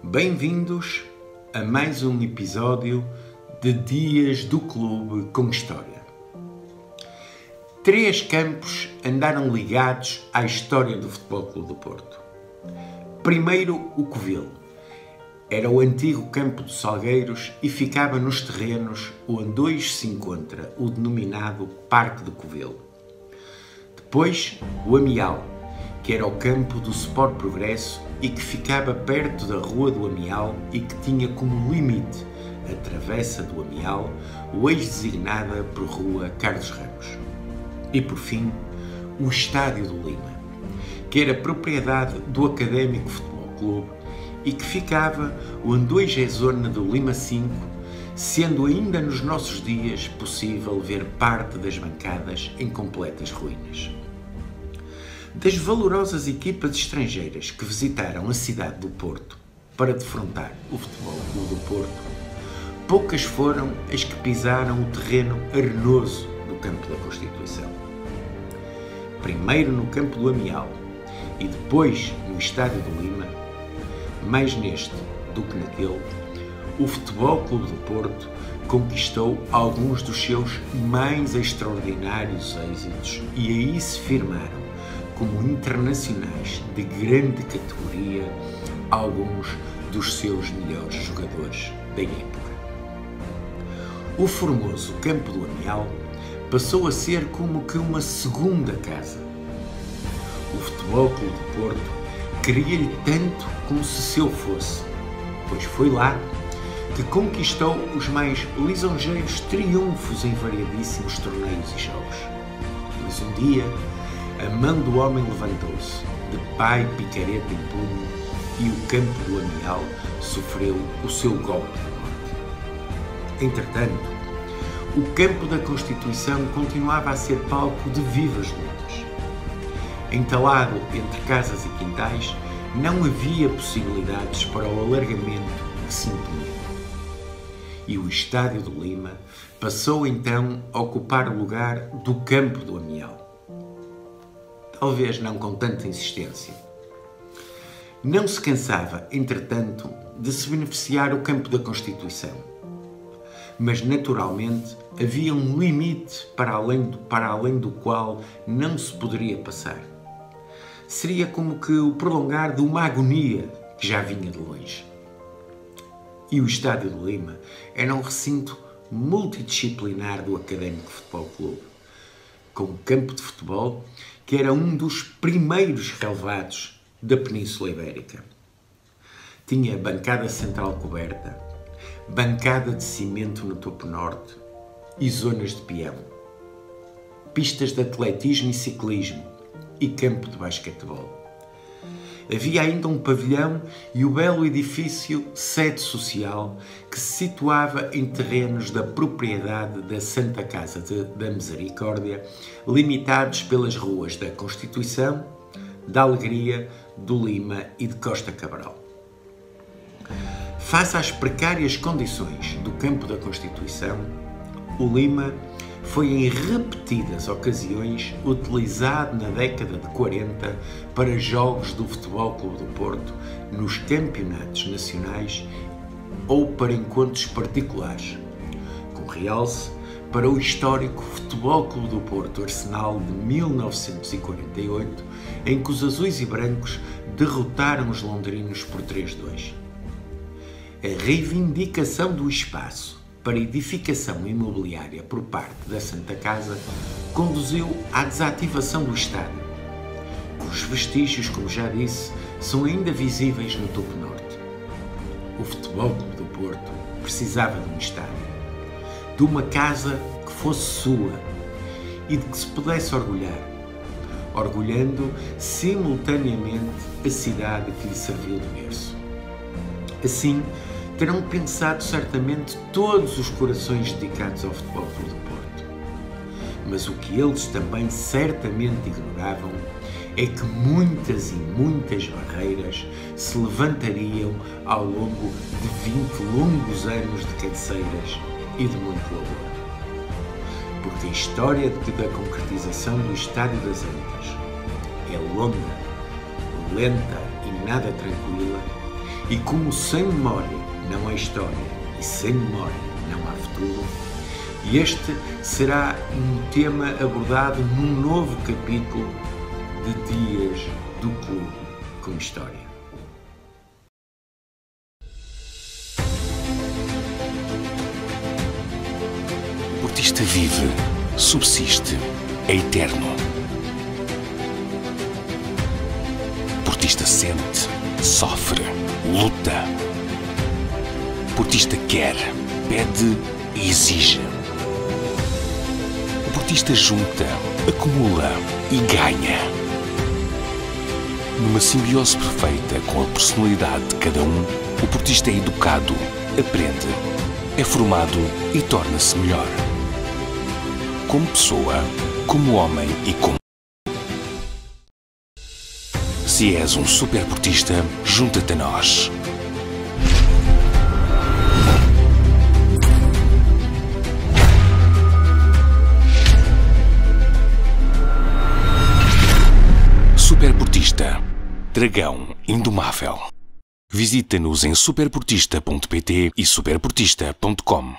Bem-vindos a mais um episódio de Dias do Clube com História. 3 campos andaram ligados à história do Futebol Clube do Porto. Primeiro, o Covil. Era o antigo campo dos Salgueiros e ficava nos terrenos onde hoje se encontra o denominado Parque do Covil. Depois, o Amial, que era o campo do Sport Progresso e que ficava perto da Rua do Amial e que tinha como limite a Travessa do Amial, hoje designada por Rua Carlos Ramos. E por fim, o Estádio do Lima, que era propriedade do Académico Futebol Clube e que ficava onde hoje é a zona do Lima 5, sendo ainda nos nossos dias possível ver parte das bancadas em completas ruínas. Das valorosas equipas estrangeiras que visitaram a cidade do Porto para defrontar o Futebol Clube do Porto, poucas foram as que pisaram o terreno arenoso do Campo da Constituição. Primeiro no Campo do Amial e depois no Estádio do Lima, mais neste do que naquele, o Futebol Clube do Porto conquistou alguns dos seus mais extraordinários êxitos e aí se firmaram como internacionais de grande categoria alguns dos seus melhores jogadores da época. O formoso Campo do Amial passou a ser como que uma segunda casa. O Futebol Clube do Porto queria-lhe tanto como se seu fosse, pois foi lá que conquistou os mais lisonjeiros triunfos em variadíssimos torneios e jogos. Mas um dia, a mão do homem levantou-se, de pai picareta em punho, e o Campo do Amial sofreu o seu golpe de morte. Entretanto, o Campo da Constituição continuava a ser palco de vivas lutas. Entalado entre casas e quintais, não havia possibilidades para o alargamento que se impunha. E o Estádio do Lima passou então a ocupar o lugar do Campo do Amial. Talvez não com tanta insistência. Não se cansava, entretanto, de se beneficiar o Campo da Constituição. Mas, naturalmente, havia um limite para além do qual não se poderia passar. Seria como que o prolongar de uma agonia que já vinha de longe. E o Estádio do Lima era um recinto multidisciplinar do Académico Futebol Clube, com um campo de futebol que era um dos primeiros relevados da Península Ibérica. Tinha bancada central coberta, bancada de cimento no topo norte e zonas de peão, pistas de atletismo e ciclismo e campo de basquetebol. Havia ainda um pavilhão e o belo edifício Sede Social que se situava em terrenos da propriedade da Santa Casa da Misericórdia, limitados pelas ruas da Constituição, da Alegria, do Lima e de Costa Cabral. Face às precárias condições do Campo da Constituição, o Lima foi em repetidas ocasiões utilizado na década de 40 para jogos do Futebol Clube do Porto nos campeonatos nacionais ou para encontros particulares, com realce para o histórico Futebol Clube do Porto Arsenal de 1948, em que os azuis e brancos derrotaram os londrinos por 3-2. A reivindicação do espaço para edificação imobiliária por parte da Santa Casa conduziu à desativação do estádio, cujos vestígios, como já disse, são ainda visíveis no topo norte. O Futebol Clube do Porto precisava de um estádio, de uma casa que fosse sua e de que se pudesse orgulhar, orgulhando simultaneamente a cidade que lhe serviu de berço. Assim, terão pensado certamente todos os corações dedicados ao Futebol Clube do Porto. Mas o que eles também certamente ignoravam é que muitas e muitas barreiras se levantariam ao longo de 20 longos anos de cabeceiras e de muito labor. Porque a história da concretização do Estádio das Antas é longa, lenta e nada tranquila, E como sem memória não há história e sem memória não há futuro, este será um tema abordado num novo capítulo de Dias do Clube com História. O portista vive, subsiste, é eterno. O portista sente, sofre, luta. O portista quer, pede e exige. O portista junta, acumula e ganha. Numa simbiose perfeita com a personalidade de cada um, o portista é educado, aprende, é formado e torna-se melhor. Como pessoa, como homem e como... Se és um super portista, junta-te a nós. Superportista, dragão indomável. Visita-nos em superportista.pt e superportista.com.